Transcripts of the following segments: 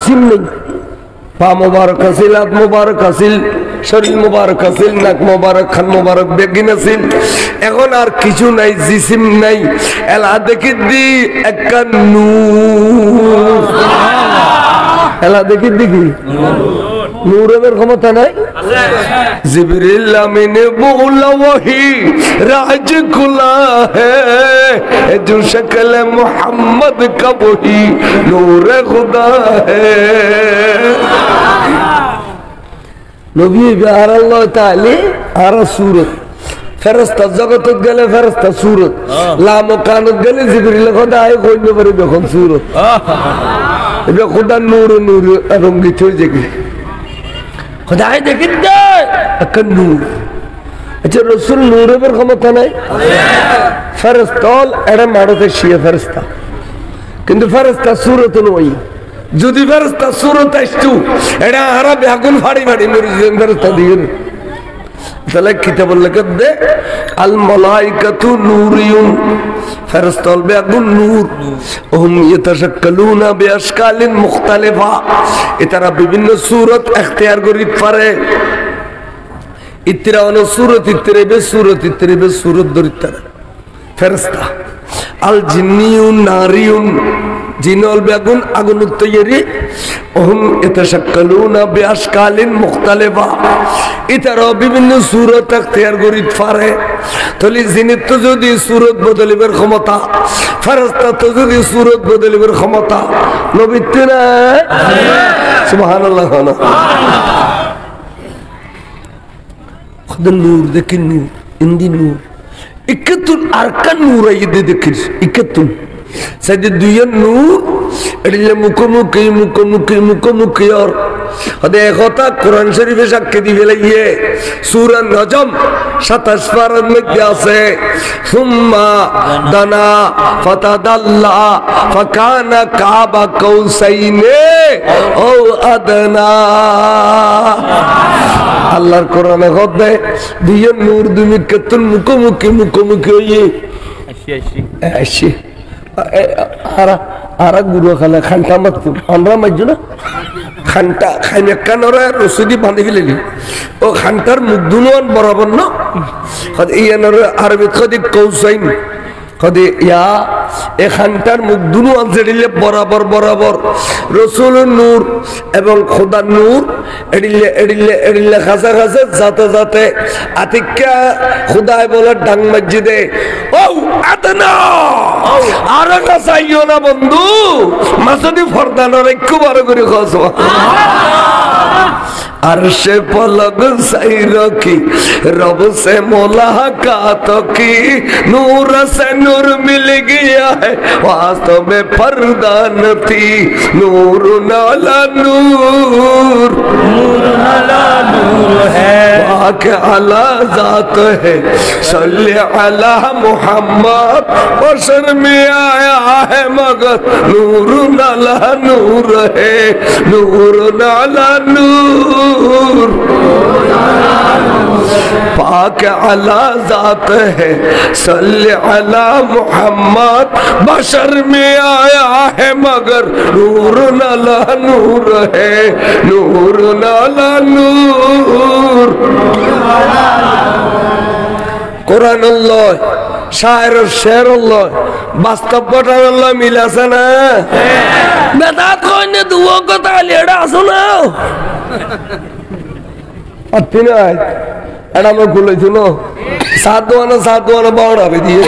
জিসিম নেই, পা মোবারক আছিল, হাত মোবারক আছিল, শরীর মোবারক আছিল, নাক মোবারক, খান মোবারক বেগিন আছিল, এখন আর কিছু নাই, জিসিম নাই। এলা দেখি দি একটা নূর, এলা দেখি দেখি নূরের ক্ষমতা নাই। জিবরিল আমিনে बोला वही राज खुला है जो शक्ल मोहम्मद का वही नूर खुदा है। नबी बिहार अल्लाह ताली आरा सूरत ফেরেশতা জগত গেলে ফেরেশতা सूरत লাম কানত গেলে জিবরিল খোদা আয় কইতে পারে যখন सूरत এটা খোদা নূর নূর রঙ্গিত হয়ে যায় খুদাই দেখেন দে একটা নূর। আচ্ছা রসুল নূরের ক্ষমতা নাই? ফেরেশতা এরা মারতে শিয়ে ফেরেশতা, কিন্তু ফেরেশতা সুরত নয়। যদি ফেরেশতা সুরত আসতো এটা আরা বেগুন ফাড়ি ফাড়ি নূর ফেরেশতা দিয়ে তাহলে কিতাবুল লেখক দে আল মালাইকাতু নূরিয়ুন, ফেরেশতা বেগুন নূর, ওহুম ইয়াতাশাক্কালুনা বিআশকালিন মুখতালিফা, এতারা বিভিন্ন সূরত ইখতিয়ার করিতে পারে। ইতরা অন সূরত ইতরেবে সূরত ইতরেবে সূরত দরিতে ফেরেশতা। আল জিন্নিয়ুন নারিয়ুন, জিনল বেগুন আগুন তৈরি, ওহুম ইয়াতাশাক্কালুনা বিআশকালিন মুখতালিফা, এতারা বিভিন্ন সূরত ইখতিয়ার করিতে পারে। তাহলে জিনের তো যদি সূরত বদলিবার ক্ষমতা, ফেরেশতা তো যদি সূরত বদলিবার ক্ষমতা, নবীর তো না? সুবহানাল্লাহ। খুদা নূর দেখেন, নূর ইন্দি নূর 71 আরকান নূর আইদে দেখেন 71 সাইদে দুইয়ের নূর এদিকে মুখোমুখি মুখোমুখি মুখোমুখি। আর কথা কোরআন শরীফে সাক্ষী দিবে লাগিয়ে সূরা নজম 27 পারার মধ্যে আছে সুম্মা দানা ফাতাদাল্লা ফাকানা কাবা কাউসাইনে ও আদনা। আল্লাহর কোরআনে কথা দুইয়ের নূর দুই কেতন মুখোমুখি মুখোমুখি হইয়ে আসি আরা গুরু খালা খানটা মাত আমরা মাইজ না খানটা খাইন কানরে রসুদি বাঁধি ফেলেলি ও খানটার মুখ দুনুয়ান বরাবর না ইয়ানোর আরবি খদি কৌসাইন খদি ইয়া এ খানটার মুখ দুনুয়ান জেডিলে বরাবর বরাবর রসুলের নূর এবং খোদার নূর এডিলে এডিলে এডিলে খাসা খাসে যাতে যাতে আতিকা খুদায় বলে ডাং মসজিদে ও আদনা আর কাছাইও না বন্ধু মাসদি ফরদানোর একটু বড় করে খসো अर्शे पलग सही रखी रब से मुलाकात की नूर से नूर मिल गया है वास्तव में पर्दा न थी नूर नाला नूर नूर नाला नूर है वाक़ अला ज़ात है सल्ले अला मुहम्मद बशर में आया है मगर नूर नाला नूर है नूर नाला नूर पाक अला ज़ात है सल्ले अला मुहम्मद बशर में आया है मगर नूर नाला नूर है नूर नाला नूर। कुरान अल्लाह शायर शेर अल्लाह বাস্তব ঘটনা আল্লাহ মিলাছে না বেদাত কইনে দুও কথা লেড়া আসো না আত্তি না এটা আমরা খুলেছি না সাধুয়ানা বাড়া হবে দিয়ে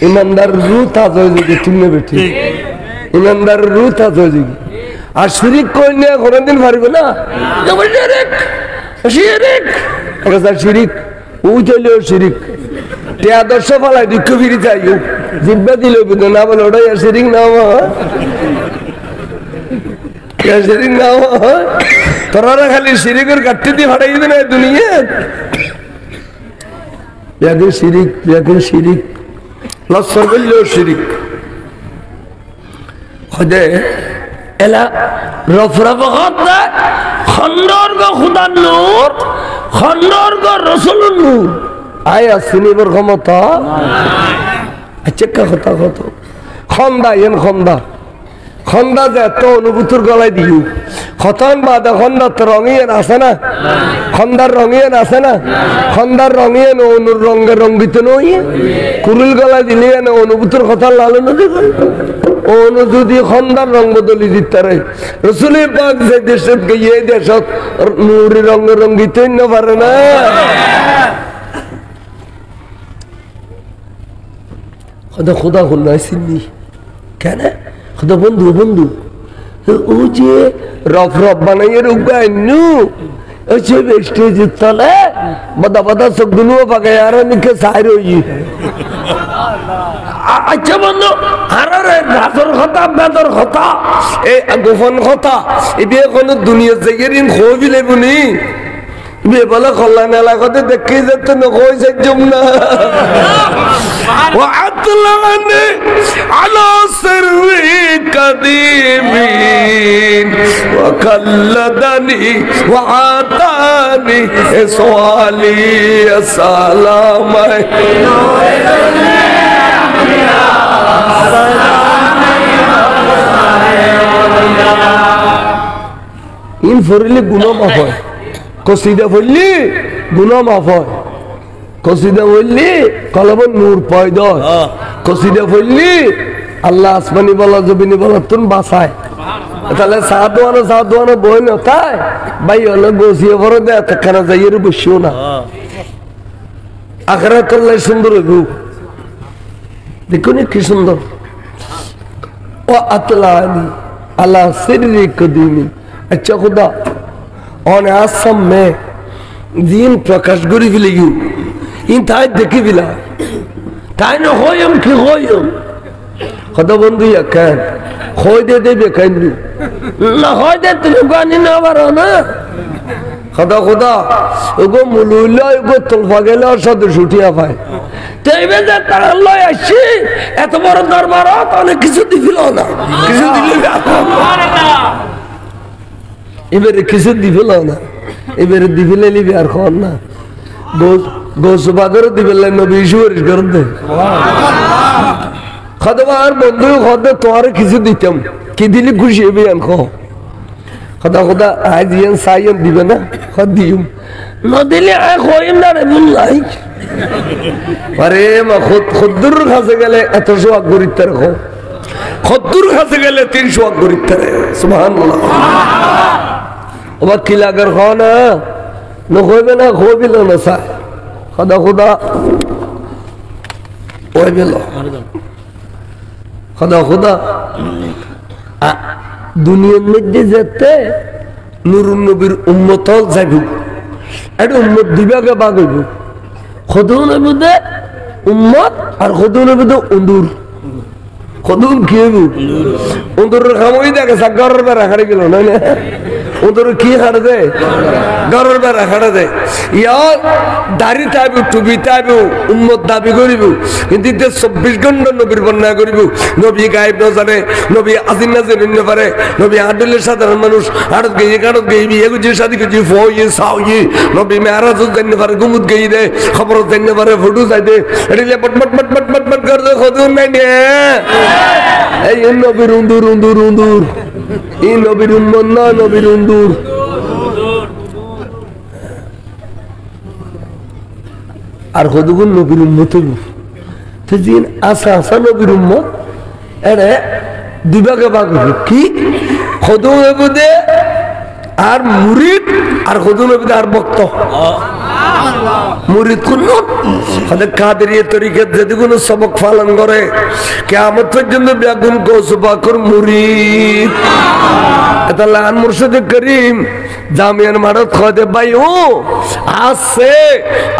ईमानदार रूह था जोगी तुमने बेटी ईमानदार रूह था जोगी আর শিরিক কইলে কোনদিন পারবে না যেমন শিরিক শিরিক এটা শিরিক উজলেও শিরিক তে আদর্শ ফলাই দুঃখ ফিরে যাইও জিব্বা দিল কিন্তু না বলে ওটাই শিরিক না শিরিক না তোরা খালি শিরিকের গাঠি দিয়ে ফাটাই দিবে না দুনিয়া ইয়াকে শিরিক লসর বললেও শিরিক খোদে এলা রফরফ খোদা খন্ডর্গ খুদার নূর খন্ডর্গ রসুলের নূর আয় চিনিবার ক্ষমতা আচ্ছা কথা কত খন্দা এন খন্দা খন্দা যে এত অনুভূতির গলায় দিও খতন বাদে খন্দার তো রঙিয়েন আছে না খন্দার রঙিয়েন আছে না খন্দার রঙিয়েন অনুর রঙে রঙ্গিত নই কুরুল গলায় দিলে অনুভূতির কথা লালন দেখুন অনু যদি খন্দার রং বদলি দিতে রসুলের পাক যে দেশত গিয়ে দেশত নুরি রঙে রঙ্গিত না পারে না খোদা খোদা খুলনা চিনি কেন খোদা বন্ধু বন্ধু ও যে রফ রফ বানাইয়ের উগাইনু ও যে স্টেজের তলে বাদা বাদা সবগুলো পাকে আর নিকে সাইর হই আচ্ছা বন্ধু আর রাজর কথা বেদর কথা এই গোপন কথা এই বিয়ে কোনো দুনিয়া জায়গায় খোবিলে বুনি বিয়ে বলে কল্যাণ এলাকাতে দেখে যেতে না কই যাইজম না وعطلعني على سر قديمين وقلدني وعطاني سؤالي السلام ইন ফরিলে গুনাহ মাফ হয় কসিদা পড়লি গুনাহ মাফ হয় কসিদা পড়লি কলবন নূর পয়দা কসিদা পড়লি আল্লাহ আসমানি বলা জমিনি বলা তুন বাসায় তাহলে সাধুয়ানো বই নতায় ভাই হলো গছিয়ে ভরে দে এতখানা যাইয়ের বসিও না আখেরাত করলে সুন্দর হইব দেখুন কি সুন্দর ও আতলানি আল্লাহ সিররি কদিমি আচ্ছা খুদা অনে আসাম মে দিন প্রকাশ করি ফেলে গিয়ে ইন তাই দেখি ফেলা তাই না হইম কি হইম কথা বন্ধু কেন হই দে দেবে কেন না হয় দে তুমি গানি না পারো না কথা খোদা ওগো মুলুইলা ওগো তলফা গেলে ওর সাথে ছুটিয়া পায় তাইবে যে তারা লয় আসছি এত বড় দরবারত অনেক কিছু দিছিল না কিছু দিলে এবারে কিছু দিছিল না এবারে দিবিলে লিবি আর খন না গোসবাগর দিবিলে নবী সুপারিশ করেন দে খদবার বন্ধু খদে তোমার কিছু দিতাম কি দিলি খুশি হবি আন খদা খদা আজ ইয়ান সাইন দিবে না খদ দিম না দিলে আয় খইম না রে বুল্লাই আরে মা খদ্দুর কাছে গেলে এত সোয়াগ গরিতে রাখো খদ্দুর কাছে গেলে 300 সোয়াগ গরিতে রে সুবহানাল্লাহ ওবা কিলাগর খাও না নখইবে না খইবিল না সাই খদা খদা ওই বেল খদা খদা দুনিয়ার মধ্যে যেতে নুরুন নবীর উম্মত যাইব এটা উম্মত দিবাকে বাগ হইব খদুন নবীতে উম্মত আর খদুন নবীতে উন্দুর খদুন কি হইব উন্দুরের খামই দেখে সাগরের বেড়া খাড়ে গেল না ওদের কি হাড়ে দেয় গরের বেড়া হাড়ে দেয় ইয়ার দাড়ি তাইব টুপি তাইব উম্মত দাবি করিব কিন্তু 24 ঘন্টা নবীর বর্ণনা করিব নবী গায়েব না জানে নবী আজিম না জেনে পারে নবী আদলের সাধারণ মানুষ আড়ত গিয়ে কাড়ত গিয়ে বিয়ে গুজি শাদি গুজি ফয়ে সাউই নবী মেরাজ জানতে পারে গুমুত গিয়ে দে খবর জানতে পারে ফটো যাইতে এদিকে বট বট বট বট বট বট করে খদুন নাই দে এই নবীর উন্দুর উন্দুর উন্দুর এই নবীর উম্মত না নবীর উন্দুর আর কতগুণ নবীর উম্মত তো দিন আসা আসা নবীর উম্মত এরে দুভাগে ভাগ হইব কি খদু নবীতে আর মুরিদ আর খদু নবীতে আর ভক্ত মুরিদ কোন কাদেরিয়া তরিকাত যদি কোনো সবক পালন করে কিয়ামত পর্যন্ত বেগুন গৌস পাকের মুরিদ এটা লান মুর্শিদ করিম জামিয়ান মারত খদে ভাই ও आज से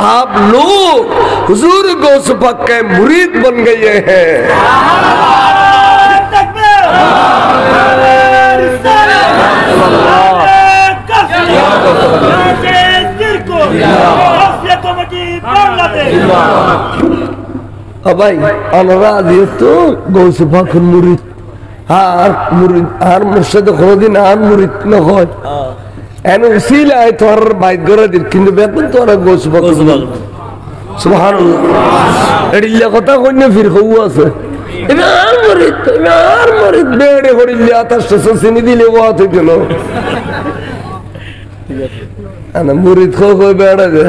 आप लोग हुजूर गौस पाक के मुरीद बन गए हैं भाई अनुराग तो गौस पाक मुरीद আর মুর্শিদ কোনদিন আর মুরিদ না হয় এন উসিলায় তোর বাইত করে দিল কিন্তু বেতন তোরা গোস পাক সুবহানাল্লাহ এডিল্লা কথা কইনে ফির হউ আছে এবার মরিদ বেড়ে হরিল্লা তার শেষে চিনি দিলে ওয়াত হইল আনা মুরিদ খো কই বেড়া গে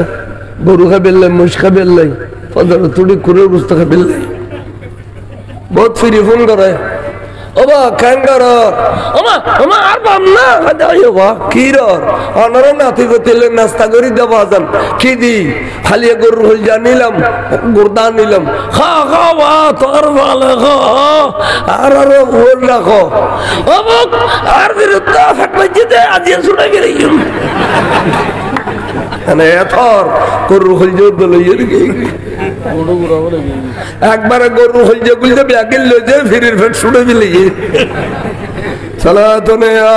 গরু খাবেল্লাই মুশ খাবেল্লাই ফজর তুড়ি কুরের বুঝতে খাবেল্লাই বহুত ফিরি ফোন করে ওবা কাঙ্গার ওমা আর বাম না দাইও বা কিরর অনর নাতি গতিলে নাস্তা করি দেব আজান কি দি খালি গরু হল জানিলাম গুরদা নিলাম খা খা বা তোর ভালো খা আর হল না খা ওবা আর বিরুদ্ধ ফাটবাজি দে আজি শুনে গেলাম মানে এথর গরু হল জোর লইয়ে গই একবারে গরু হল যে গুলতে ব্যাগিল লই যে ফিরির ফেট শুনে দিলি সালাতুন ইয়া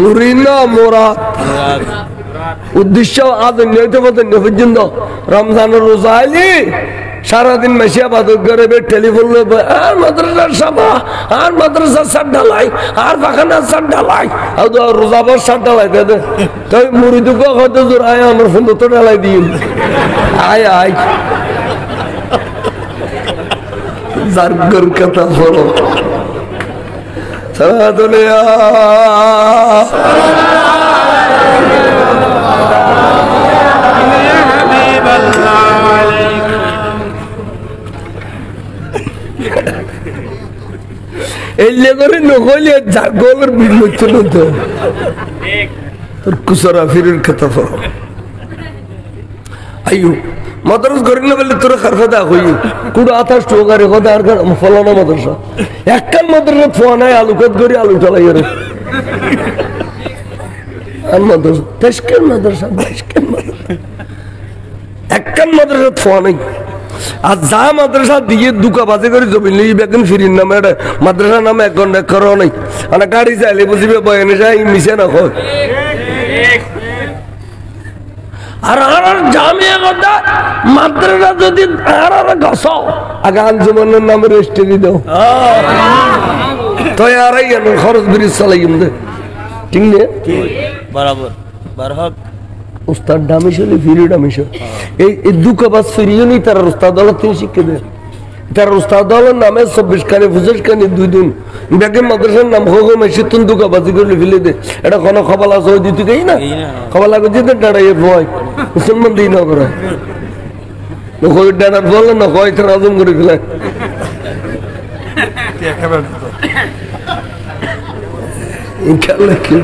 মুরিনা মুরাদ উদ্দেশ্য আজ নিয়ত মতো পর্যন্ত রমজানের রোজা আইলি সারাদিন মেশিয়া বাদক করে টেলিফোন আর মাদ্রাসার সাবা আর মাদ্রাসার সার ঢালাই আর পাখানার সার ঢালাই আর রোজাবার সার ঢালাই দে তাই মুড়ি দুঃখ হয়তো জোর আয় আমার ফোন তো ঢালাই দিন আয় আয় যার গর কথা বলো সারা দুনিয়া এই লেগরে নকলে জাগলের বিমুক্ত তো তোর কুসরা ফিরের কথা ফলো আইও মাদ্রাস গরিলে বলে তোর খারফাদা হই কুড়া আতাশ টোগারে কথা আর ফলানো মাদ্রাসা একখান মাদ্রাসা ফোনায় আলুকাত গরি আলু ঠলাই রে আর মাদ্রাসা তেশকের মাদ্রাসা বাইশকের মাদ্রাসা একখান মাদ্রাসা ফোনাই আর যা মাদ্রাসা দিয়ে দুকা বাজে করে জমি নিয়ে বেতন ফিরির নামে মাদ্রাসা নামে এক ঘন্টা করো নাই মানে গাড়ি চাইলে বুঝিবে বয়ানে যাই মিশে না হয় আর জামিয়া কথা মাদ্রাসা যদি আর গসাও আগে আঞ্জুমানের নামে রেজিস্ট্রি দাও তো আর খরচ ব্রিজ চালাইম দে ঠিক নেই বরাবর বারহক উস্তাদ ডামিশলি ফিরি ডামিশ এই দুকা বাস ফিরিও নি তার উস্তাদ দল তিন শিক্ষা দেয় তার উস্তাদ দলের নামে 24 খানি 25 খানি 2 দিন বেগে মাদ্রাসার নাম হোক মেশি তুন দুকা বাজি করে ফেলে দে এটা কোনো খবর আছে ওই দিতে গই না খবর লাগে যেতে ডাড়াইয়ে ভয় মুসলমান দিন না করে নকই ডাড়ার বলে না কয় তার আজম করে ফেলে ইনশাআল্লাহ কি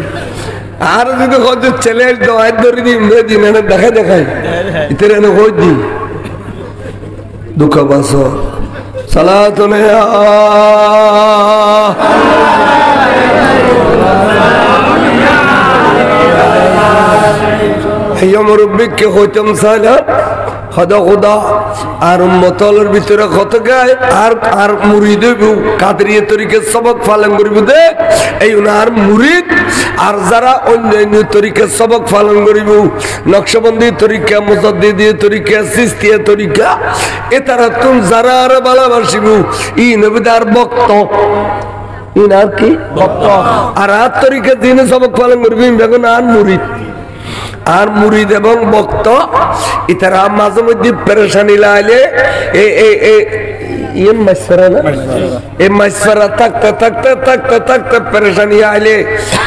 আর যদি কত ছেলে দোয়াত ধরে দিন দিন না দেখা দেখাই ইতরে না কই দি দুঃখ বাস সালাতুন ইয়া হাইয়া মুরব্বিকে হইতাম সালাত খোদা খোদা আর উম্মতলের ভিতরে কত গায় আর মুরিদ কাদরিয়া তরিকার সবক পালন করিব দে এই উনার মুরিদ আর যারা অন্যান্য তরিকার সবক পালন করিব নকশবন্দি তরিকা মুজাদ্দিদি তরিকা সিস্তিয়া তরিকা এতারা তুম যারা আর ভালোবাসিব ই নবীদার ভক্ত ইনার কি ভক্ত আর তরিকা দিনে সবক পালন করিব বেগুন আর মুরিদ আর মুরিদ এবং ভক্ত ইতারা মাঝে মধ্যে পেরেশানি লাইলে ইয়ে মাসফারা না এই মাসফারা থাকতে থাকতে থাকতে থাকতে পেরেশানি আইলে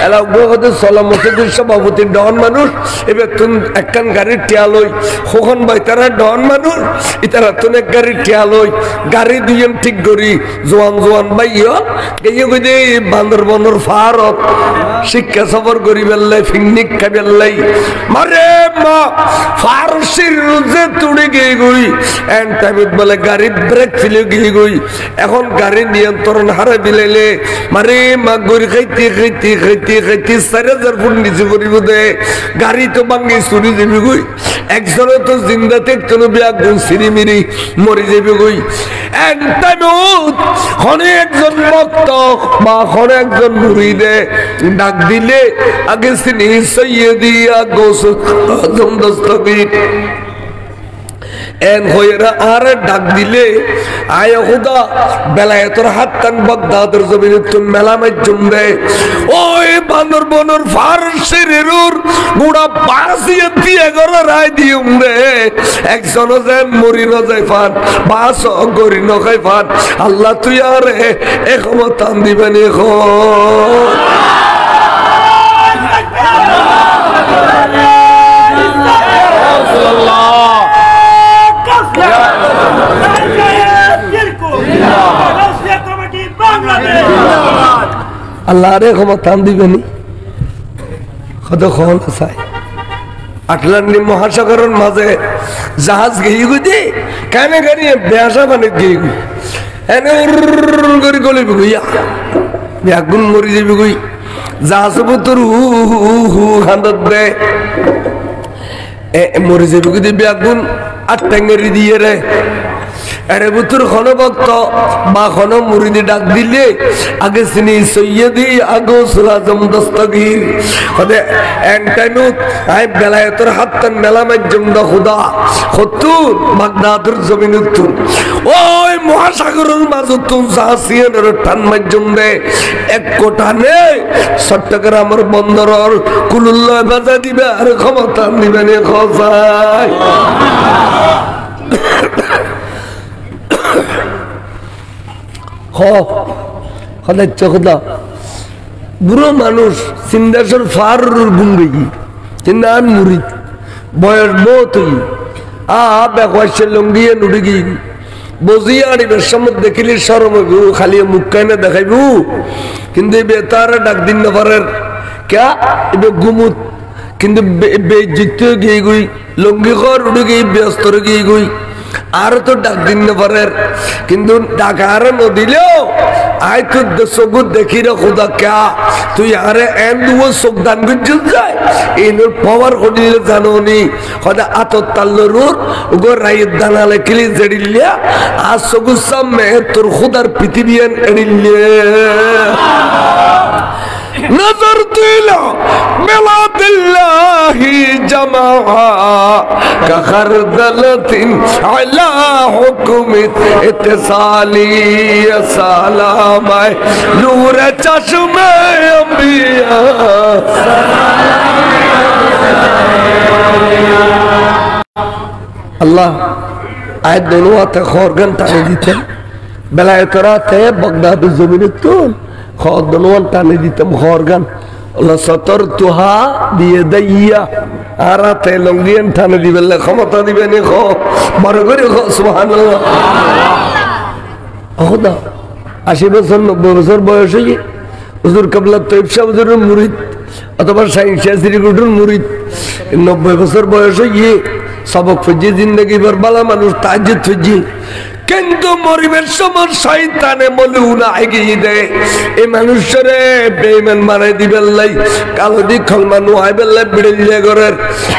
এলা গোহদের সলামতের সভাপতি ডন মানুষ এবার তুন একখান গাড়ির টিয়া লই কখন ভাই তারা ডন মানুষ ইতারা তুন এক গাড়ির টিয়া লই গাড়ি দুজন ঠিক করি জোয়ান জোয়ান ভাইও গিয়ে গিয়ে বান্দরবনের ফারত শিক্ষা সফর করি বেললাই পিকনিক খাই বেললাই মারে মা ফারসির রুজে তুড়ি গিয়ে গই এন্ড টাইমত বলে গাড়ি ব্রেক ফেলে গিয়ে গই এখন গাড়ি নিয়ন্ত্রণ হারে বিলাইলে মারে মা গড়ি খাইতে খাইতে খাইতে খাইতে 4000 ফুট নিচে পড়িব দে গাড়ি তো ভাঙি চুরি যাবি গই একজনে তো জিন্দাতে কোনো বিয়া গুণ সিরিমিরি মরি যাবি গই এন্ড টাইমত হনে একজন ভক্ত বা হনে একজন মুরিদে ডাক দিলে আগে সিনি সৈয়দিয়া গোস আজম দস্তগীর এন হইরা আর ডাক দিলে আয় খুদা বেলায়েতের হাত টান বাগদাদের জমিনে তুমি মেলা মাইজুম দে ওই বানর বনর ফারসের গুড়া বাসিয়ে দিয়ে গড়া রায় দিউম দে একজন যেন মরি ন যায় ফান বাস গরি ন খাই ফান আল্লাহ তুই আরে এ ক্ষমতা দিবেন এখন আল্লাহ রে ক্ষমতা দিবেনি কত ক্ষমতা চাই আটলান্টিক মহাসাগরের মাঝে জাহাজ গিয়ে গুদি কানে কানে বেসা বানিয়ে গিয়ে গুই এনে করে গলি গুইয়া বেগুন মরি যাবি গুই জাহাজ তোর হু হু হু হান্দত দে মরি যাবি গুদি বেগুন আর টেঙ্গেরি দিয়ে রে আরে বুতুর খনভক্ত বা খন মুরিদি ডাক দিলে আগে সিনি সৈয়দি আগৌসুল আজম দস্তগীর কদে এন্টাইনুত আই বেলায়েতের হাতন মেলা মাইজুম দা খুদা খতুন বাগদাদের জমিনুতুন ওই মহাসাগরের মাঝতুন সাহসিয়ানের টান মাইজুম দে এক কোটানে চট্টগ্রামের বন্দরের কুলুল্লাহ বাজা দিবে আর ক্ষমতা দিবে নে খসাই বুড়ো মানুষ সিন্দাসর ফার গুঙ্গি চিন্তান মুড়ি বয়স বহুত বেকসে লঙ্গিয়ে নুড়ি গি বজিয়ে আনিবের সময় দেখিলি সরম হইব খালি মুখ কাইনে দেখাইব কিন্তু বেতার ডাক দিন না পারের ক্যা এবে গুমুত কিন্তু বেজিত গিয়ে গুই লঙ্গি কর উড়ে গিয়ে ব্যস্ত গিয়ে গুই আর তো ডাক দিন না পারের কিন্তু ডাক আর নদিলেও আয় তো চকুত দেখি রে খোদা ক্যা তুই আরে এন দুও চোখ দান গুঞ্জন যায় এই পাওয়ার করিলে জানো নি খোদা আতর তাল্লরুর উগর রাইয়ের দানা লেখিলি জেড়িলিয়া আর চকুর সামনে তোর খোদার পৃথিবীয়ান এড়িলে نظرت إلى ملاد الله جمعا كخردلة على حكم اتصالي سلام نور چشم انبیاء اللہ آیت دونوں آتے خورگن تانے دیتے বেলায়েতরাতে বাগদাদ জমিনে তো খদনওয়ান টানে দিতাম খরগান আল্লাহ সতর তুহা দিয়ে দাইয়া আরাতে লঙ্গিয়ান টানে দিবেন ক্ষমতা দিবেন খ বড় করে সুবহানাল্লাহ খোদা 80 বছর 90 বছর বয়স হয়ে হুজুর কাবলা তৈব শাহ হুজুরের মুরিদ অথবা শাইখ শাহরিগুডুর মুরিদ 90 বছর বয়স হয়ে সবক ফজি জিন্দগি ভর বালা মানুষ তাজ্জুদ ফজি কিন্তু মরিবের সময় শয়তানে মলুনা এগিয়ে দেয় এই মানুষরে বেঈমান বানাই দিবেন লাই কালো দি খলমানু আইবেন লাই বিড়িলে গরের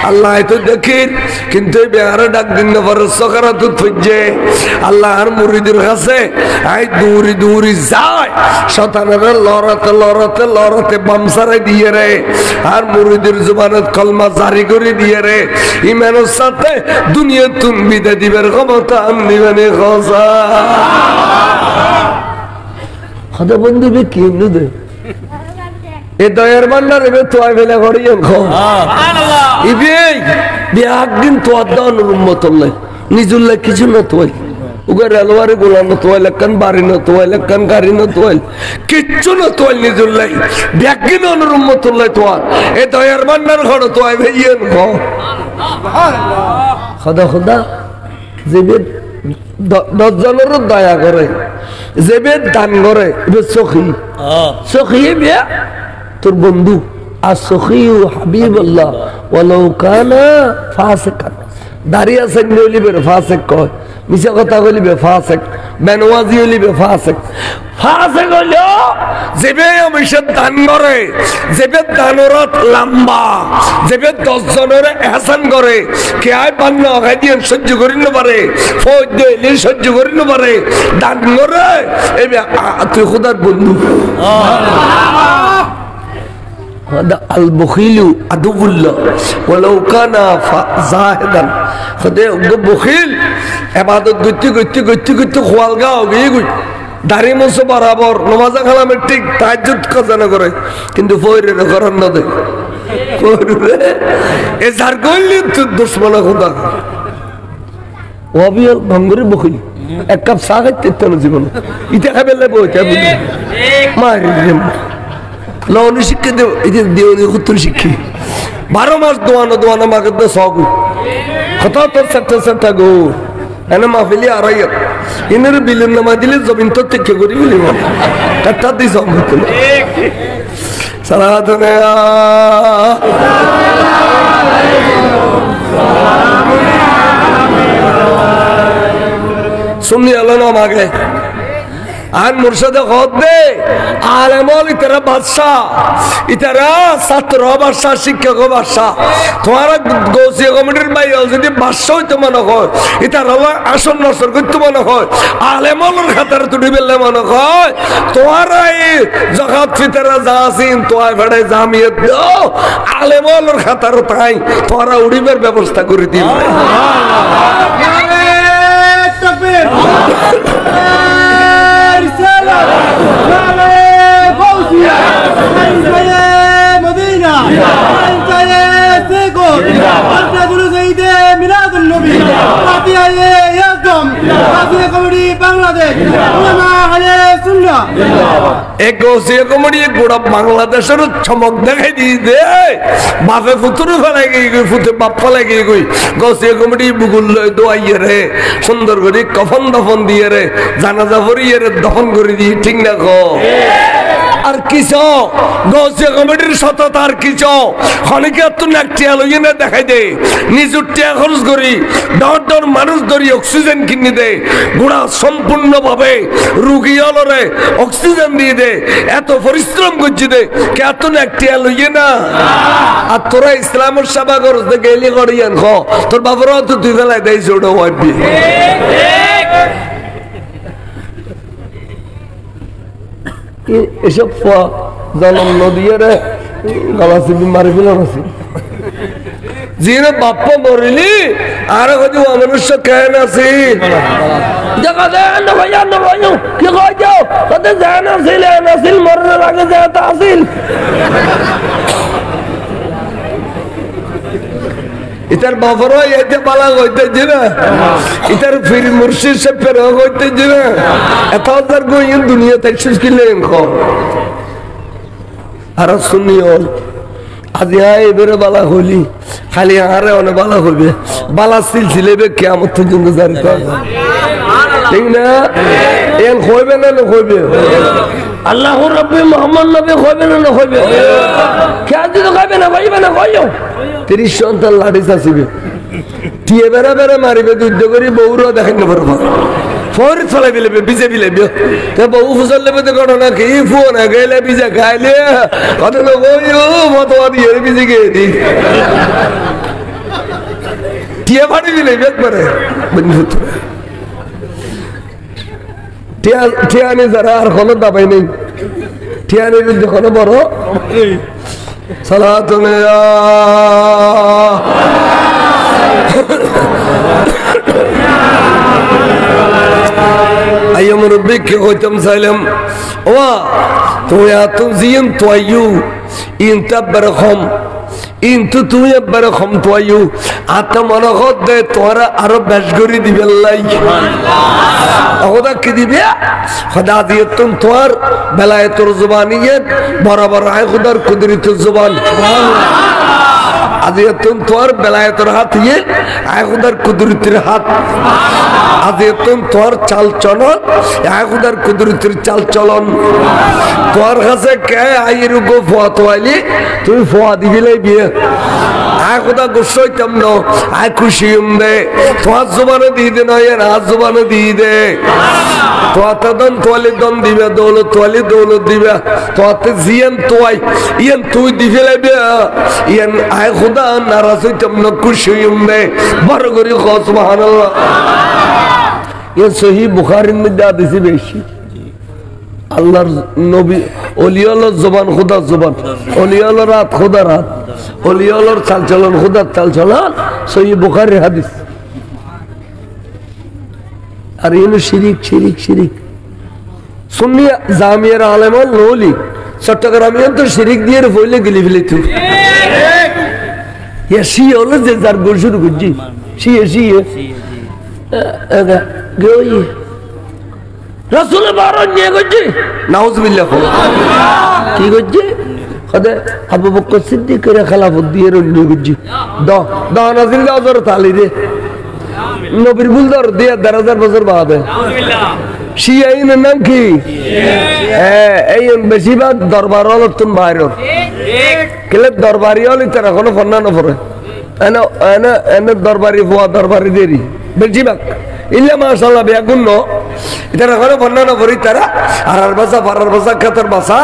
আল্লাহ তো দেখিন কিন্তু এই বেহারে ডাক দিন না পরে সকারাত ফুজে আল্লাহর মুরিদের কাছে আই দূরি দূরি যায় শয়তানের লড়াতে লড়াতে লড়াতে বামসারাই দিয়ে রে আর মুরিদের জবানত কলমা জারি করে দিয়ে রে ইমানের সাথে দুনিয়া তুমি বিদে দিবের ক্ষমতা আমি মানে খোদা বন্ধু বে কি দে এ দয়ার বান্দার এবে তোয়াই ফেলে করিয়েন খো ইবে বিয়াকদিন তোয়ার দানোর উম্মত নাই নিজুল্লাহ কিছু না তোয়াই উগার আলওয়ারে গোলাম না তোয়াই লাকান বাড়ি না তোয়াই লাকান গাড়ি না তোয়াই কিচ্ছু না তোয়াই নিজুল্লাহ বিয়াকদিন অনুর উম্মত নাই তোয়ার এ দয়ার বান্দার ঘর তোয়াই ভাইয়েন খো খোদা খোদা যেবে 10 জনের দয়া করে যেবে দান করে এবে সখী সখী বিয়া তোর বন্ধু আর সখী হাবিবুল্লাহ ওয়ালাউ কানা ফাসিকান দাঁড়িয়ে আছেন নইলিবে ফাসিক কয় মিছা কথা কইলিবে ফাসিক বেনওয়াজি হইলিবে ফাসিক ফাসিক হইলো যেবে অমিশে দান করে যেবে দানরত লম্বা যেবে 10 জনের এহসান করে কে আয় বান্ন আগাই দিয়ে সহ্য করি না পারে ফৌজ দিয়ে সহ্য করি না পারে দান করে তুই খোদার বন্ধু هذا البخيل عدو الله ولو كان زاهدا خدای بخیل عبادت گتی خوالگا হয়ে গই দাড়ি মুছে বরাবর নামাজ কালামে ঠিক তাহাজ্জুদ কাজা করে কিন্তু ফয়রে করার না দেয় ফয়রে এ যার কইলি তো দুশমন খোদা ওবিল ভাঙ্গুরি বখিল এক কাপ চা খাইতে তেন জীবন ইটা খাবে লে বইটা মারি লওনি শিক্ষা দেও এই যে দেওনি কুত্তর শিক্ষি 12 মাস দোয়ানো মাকে তো সগু কত তোর সত্তা গো এনে মাহফিলি আড়াইয়া ইনের বিলের নামা দিলে জমিন তো থেকে করি বলি কাটটা দিই সম্ভব সালাতুনে सुननी अल्लाह मांगे आन मुर्शद खुद दे आलमोल इतना बादशाह इतना सत्रह बादशाह शिक्षक बादशाह तुम्हारा गोसी कमिटीर भाई अलजदी बादशाह तो मनो हो इतना रवा आसन नसर को तो मनो हो आलमोल खतर तुड़ी बिल्ले मनो हो तुम्हारा ये जगत फितरा जासीन तुम्हारे बड़े जामियत दो आलमोल खतर ताई तुम्हारा उड़ी पर व्यवस्था करी दी বাংলাদেশের চমক দেখাই দিয়ে দে বাপে ফুতুরু ফেলাই গিয়ে ফুটে বাপ ফেলাই গিয়ে গই গৌসিয়া কমিটি বুগুল দোয়াইয়ে রে সুন্দর করে কফন দফন দিয়ে রে জানাজা ভরিয়ে রে দফন করে দিয়ে ঠিক না গো আর কিছু গৌসিয়া কমিটির সততা আর কিছু খনিকে তো নাকটিয়া লইয়ে না দেখাই দে নিজুর টিয়া খরচ করি ডর মানুষ ধরি অক্সিজেন কিনে দে গুড়া সম্পূর্ণ ভাবে রুগী হলরে অক্সিজেন দিয়ে দে এত পরিশ্রম করছি দে কে এত নাকটিয়া লইয়ে না আর তোরা ইসলামের সেবা করছ দে গেলি করিয়ান খ তোর বাবারাও তো তুই ফেলাই দেয় ছোট হইবি এসব জনম নদীয়ে রে গলাছি মারি ফেলার আছে যিনি বাপ্পা মরিলি আর হয়তো মনুষ্য কেন আছে দেখা যায় না ভাইয়া না ভাইয়া কি কই যাও কতে জান আছিল মরার আগে যেটা আছিল ইতার বাবারও এতে বালা হইতেছে না ইতার ফির মুর্শিদ সে ফের হইতেছে না এত হাজার গইন দুনিয়াতে সুস্কিলেন খ আর শুনিও আজ এবারে বালা হইলি খালি আরে অনেক বালা হইবে বালা সিলসিলেবে কিয়ামত পর্যন্ত জারি থাকবে ঠিক না এন হইবে না হইবে আল্লাহ রাব্বি মুহাম্মদ নবী হইবে না হইবে কে যদি হইবে না ভাইবে না কইও 30 সন্তান লাঠি চাচিবে টিয়ে বেড়া বেড়া মারিবে যুদ্ধ করি বউরা দেখেন না পারবো ফৌরি চলাই দিলে বিজে বিলাইবে তো বউ ফুসল লেবে তো ঘটনা কি ফোন গেলে বিজে খাইলে কত লোক মতবাদ ইয়ে বিজে গিয়ে দি টিয়ে ফাটি বিলাইবে একবারে টিয়ানি যারা আর কোনো দাবাই নেই টিয়ানির যখন বড় সালাতুনে আইয়া মুরব্বি কে হইতাম চাইলাম ওয়া তোয়া তুজিম তোয়ু ইনতা বরখম কিন্তু তুই একবার কম তোয়ু আত্মা মনে দে তোরা আরো বেশ করে দিবে ওটা কি দিবে খোদা দিয়ে তুমি তোর বেলায় তোর জবানিয়ত বরাবর আয় খুদার কুদরত জবান আজ তুম তোর বেলায় তোর হাত ইয়ে আয় খুদার কুদরতের হাত আজ তুম তোর চাল চলন আয় খুদার কুদরতের চাল চলন তোর কাছে কে আইর গো ফোয়া তোয়ালি তুই ফোয়া দিবিলাই বিয়ে আয় খুদা গুসো হইতাম ন আয় খুশি দে তোমার জবানে দিয়ে দে নয় হাত জবানে দিয়ে দে তোয়াতে দন তোয়ালি দন দিবে দৌলত তোয়ালি দৌলত দিবে তোয়াতে জিয়ান তোয়াই ইয়ান তুই দিবিলাই বিয়ে ইয়ান আয় খুদা নারাজ হইতাম ন খুশি দে বড় করে কও সুবহানাল্লাহ ये सही बुखारी में जा दिसी बेशी আল্লাহর নবী ওলিয়াল্লাহর জবান খোদার জবান, ওলিয়াল্লাহর রাত খোদার রাত, ওলিয়াল্লাহর চালচলন খোদার চালচলন। সহিহ বুখারীর হাদিস। আর এলো শিরিক শিরিক শিরিক। সুন্নি জামিয়ার আলেমান নলি চট্টগ্রামিয়ান তো শিরিক দিয়ে ফইলে গিলি ফেলে তুই সি হলো যে যার গোল শুরু করছি শিয়ে শিয়ে রাসূলের বারণ নিয়ে করছি নাউজুবিল্লাহ কি করছি কদে আবু বকর সিদ্দিকের খেলাফত দিয়ে নিয়ে করছি দাও নাজিল দাও জোর তালি দে নবীর ভুল দর দিয়ে ১,০০০ বছর বাদে শিয়াইনের নাম কি? এই বেশিরভাগ দরবার হল তুমি বাইর কেলে দরবারি হল তার এখনো ফন্না নপরে এনে দরবারি ফোয়া দরবারি দেরি বেশিরভাগ ইল্লা মাশাআল্লাহ বেগুন এটার এখনো ফন্না নপরি তারা আর বাসা ফারার বাসা খাতার বাসা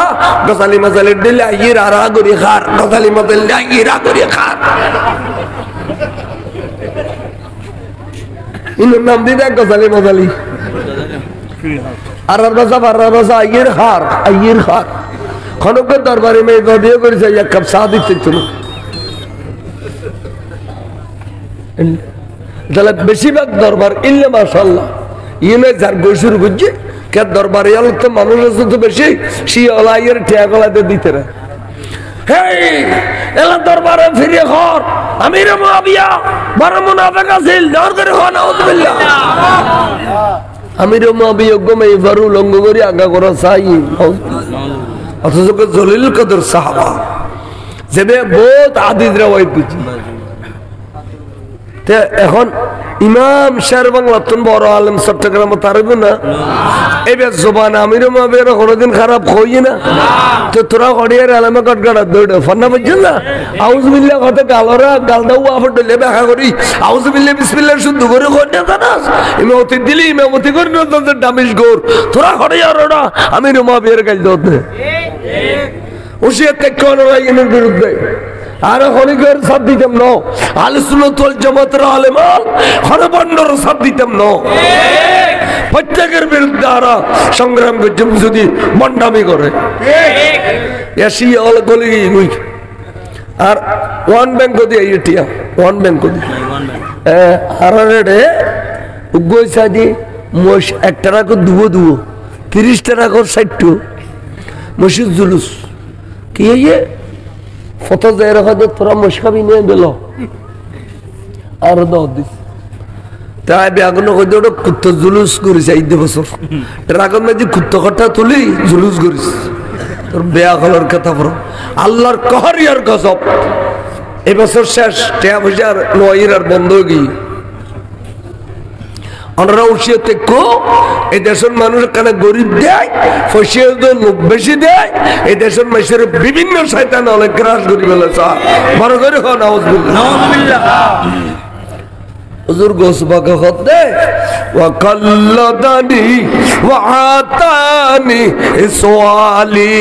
গসালি মাসালি দিলে আইর আর আগরি খার গসালি মাসালি আইর আগরি খার ইনুর নাম দিয়ে দেখ গসালি মাসালি আর বাসা ফারার বাসা আইর খার আইর খার খনকের দরবারে মেয়ে গদিয়ে করেছে এক কাপ চা দিতে চলো তাহলে বেশিরভাগ দরবার ইল্লে মাশাআল্লাহ ইনে যার গোসুর বুঝছে কে দরবারে আলো তো মানুষ আছে তো বেশি শিয়ালা আইয়ের ঠেয়া গলাতে দিতে রে হেই এলা দরবারে ফিরে ঘর আমির মুআবিয়া বড় মুনাফিক আছিল দর করে হ নাউযুবিল্লাহ আমির মুআবিয়া গমে ফারু লঙ্গ করে আগা করা চাই অথচ জলিল কদর সাহাবা যেবে বহুত আদিজ রাওয়ায়াত বুঝি তে এখন ইমাম শের বাংলা তুন বড় আলেম চট্টগ্রাম তারব না এবার জবান আমির মাবের কোনদিন খারাপ হই না তো তোরা হড়িয়ার আলেমে কটকাটা দৌড়ে ফন্না বুঝছেন না আউযুবিল্লাহ কথা গালরা গাল দাও আফট লেবা করি আউযুবিল্লাহ বিসমিল্লাহ শুদ্ধ করে কইনা জানাস ইমামতি দিলি ইমামতি করে না তো দামিশ গোর তোরা হড়িয়ার ওরা আমির মাবের গাল দতে ওসিয়ত কোন রাইনের বিরুদ্ধে আর হলিগের সাথ দিতাম ন আহলে সুন্নাত ওয়াল জামাতের আলেমান হরবন্ডর সাথ দিতাম ন প্রত্যেকের বিরুদ্ধে আর সংগ্রাম করছে যদি মন্ডামি করে এসি অল গলি গুই আর ওয়ান ব্যাংক দিয়ে ইটিয়া ওয়ান ব্যাংক দিয়ে আর রে উগই সাদি মোশ 1 টাকা কো দুবো 30 টাকা কো 60 মসজিদ জুলুস কি এই ফত যাইরা হয়তো তোরা মশকাবি নিয়ে দিল আর দাও দিস তাই বেগুন কই দড় কুত্ত জুলুস করিস এই বছর ড্রাগন মাঝে কুত্ত কথা তুলি জুলুস করিস তোর বেয়া হলার কথা বড় আল্লাহর কহর আর গজব এই বছর শেষ টিয়া বাজার নয়ির আর বন্ধ গই আমরা উচিত কো এই দেশের মানুষ কানে গরিব দেয় ফসিয়ে লোক বেশি দেয় এই দেশের মানুষের বিভিন্ন শয়তান অনেক গ্রাস করি ফেলেছে বড় করে হন নাউযুবিল্লাহ হুজুর গোসবাকে হতে ওয়া কাল্লাদানি ওয়া আতানি ইসওয়ালি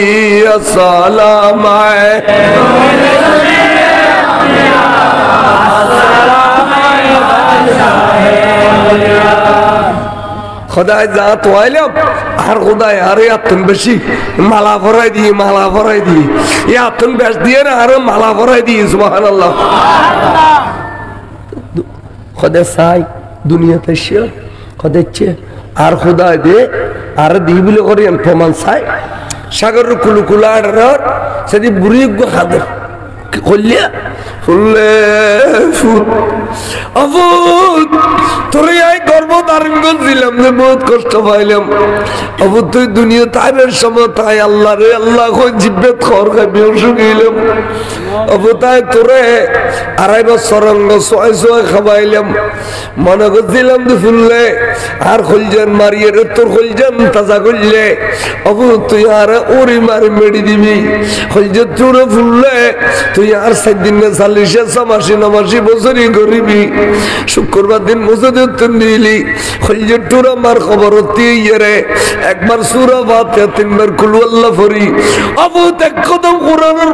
আসসালামায় খোদায় যা তো আইলাম আর খোদায় আরে আতুন বেশি মালা ভরাই দি এ আতুন বেশ দিয়ে না আর মালা ভরাই দি সুবহানাল্লাহ খোদায় সাই দুনিয়াতে সে খোদাচ্ছে আর খোদায় দে আর দি বলে করে প্রমাণ চাই সাগর কুলুকুলার সেদি বুড়ি গো খাদে কইলে ফুলে ফুল অবুদ তোরে আই গর্ব ধারণ করছিলাম যে বহুত কষ্ট পাইলাম অবুদ তুই দুনিয়া তাইবের সময় তাই আল্লাহ রে আল্লাহ কই জিব্বেত খর খাবি শুকিলাম অবুদ তাই তোরে 2.5 বছর অঙ্গ 6 খাওয়াইলাম মনে করছিলাম যে ফুললে আর খুলজান মারিয়ে রে তোর খুলজান তাজা করলে অবুদ তুই আর ওরি মারি মেডি দিবি খুলজান তোরে ফুললে তুই আর 7 দিন না 40 বছরই গরিবি শুক্রবার দিন মসজিদে তুললি খুলজান তোর আমার খবর দিয়ে রে একবার সূরা ফাতিহা 3বার কুল আল্লাহ ফরি অবুদ এক কদম কোরআনের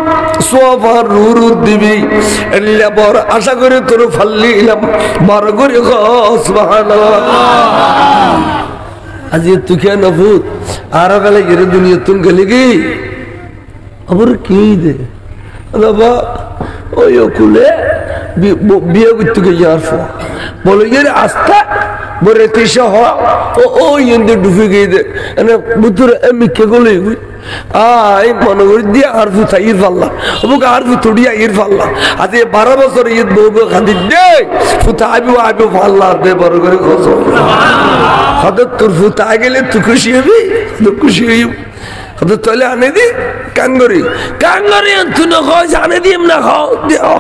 সওয়াব আর রুরুদ দিবি এল্লা বড় আশা করে তোর ফাল্লিলাম বড় করে সুবহানাল্লাহ আজি তুই কে নফুত আর বেলা গেলে দুনিয়া তুন গেলি কি আবার কি দে বাবা ওই কুলে বিয়ে করতে গিয়ে আসো বলে গিয়ে আস্থা বলে তিসা হ ও ওই ডুবে গিয়ে দে বুতুরে এমনি কে গলে আই মনে করি দিয়ে আর ফুতা ইর ফাল্লা ওকে আর ফুতুড়িয়া ইর ফাল্লা আজ 12 বছর ঈদ বউ খাদি দে ফুতা আইবো ফাল্লা দে বড় করে খোঁজ হঠাৎ তোর ফুতা গেলে তুই খুশি হবি খুশি হইব হঠাৎ তাহলে আনে দি কাঙ্গরি তুই না খাও আনে দি না খাও দেও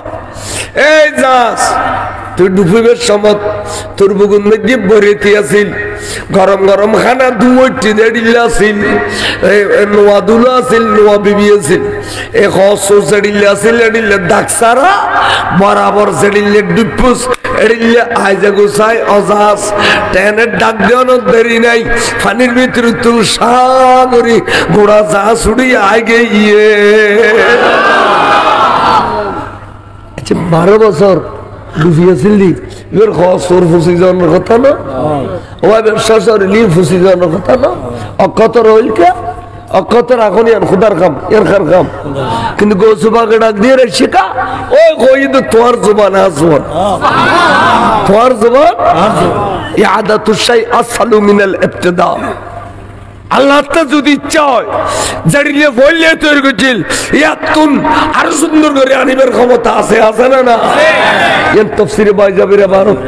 এই যাস তুই ডুবিবের সময় তোর বুগুন মধ্যে বরেতি আছিল গরম গরম খানা দুটি দেড়িল্লা আছিল নোয়া দুলো আছিল নোয়া বিবি আছিল এ হসো সেডিল্লা আছিল এডিল্লা দাকসারা বরাবর সেডিল্লা ডুপুস এডিল্লা আইজা গুসাই অজাস টেনের ডাক দেওয়ানোর দেরি নাই পানির ভিতরে তুল সাগরি গোড়া যা ছুড়ি আগে গিয়ে 12 বছর ডুবিয়েছিল দি এবার খসর ফুসি যাওয়ার কথা না ও ব্যবসা সরিলি ফুসি যাওয়ার কথা না অক্ষত রইল কে অক্ষত রাখুন এর খুদার কাম এর খার কাম কিন্তু গোসুবাকে ডাক দিয়ে রে শিখা ওই কই তো তোর জবান আসবন তোর জবান ইয়াদাতু শাই আসলু মিনাল ইবতিদা আল্লাহ তা যদি ইচ্ছা হয় জাড়িলে বললে তৈরি করছিল ইয়াতুন আর সুন্দর করে আনিবার ক্ষমতা আছে না না এর তাফসীরে বাইজাবির ইবারত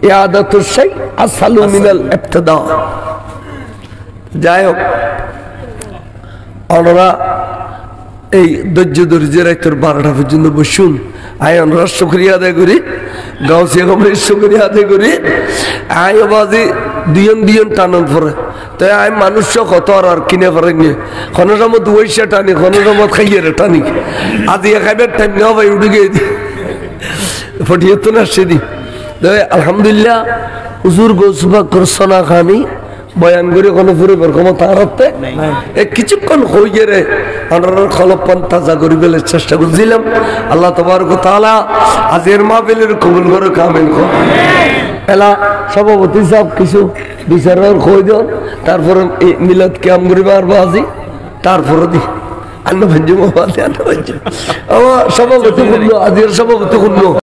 ইয়াদাতু শাই আসলু মিনাল ইবতিদা যাই হোক আমরা এই ধৈর্য ধৈর্য রাইতের 12টা পর্যন্ত বসুন আয় আমরা শুকরিয়া আদায় করি গাউসিয়া কমরে শুকরিয়া আদায় করি আয় বাজি দিয়ন টানন পরে তাই আয় মানুষ কত আর কিনে পারে নিয়ে কোনো সময় দুইশা টানি কোনো সময় খাইয়ে টানি আজ খাইবার টাইম নেওয়া ভাই উঠে গিয়ে দি ফটিয়ে তো না সেদি আলহামদুলিল্লাহ হুজুর গোসবা করছনা খানি বয়ান করে কোনো ফুরিবার ক্ষমতা হারাতে কিছুক্ষণ হইয়ে রে আমরা খলপন তাজা করি বলে চেষ্টা করছিলাম আল্লাহ তাবারক তাআলা আজের মাহফিলের কবুল করে কামিল করুন এলা সভাপতি সাহেব কিছু বিচারের কই দেন তারপরে মিলাদ কিয়াম করিবার বাজি তারপরে দি আন্ন ভঞ্জুম বাজি আন্ন ভঞ্জুম আমার সভাপতি করলো আজের সভাপতি করলো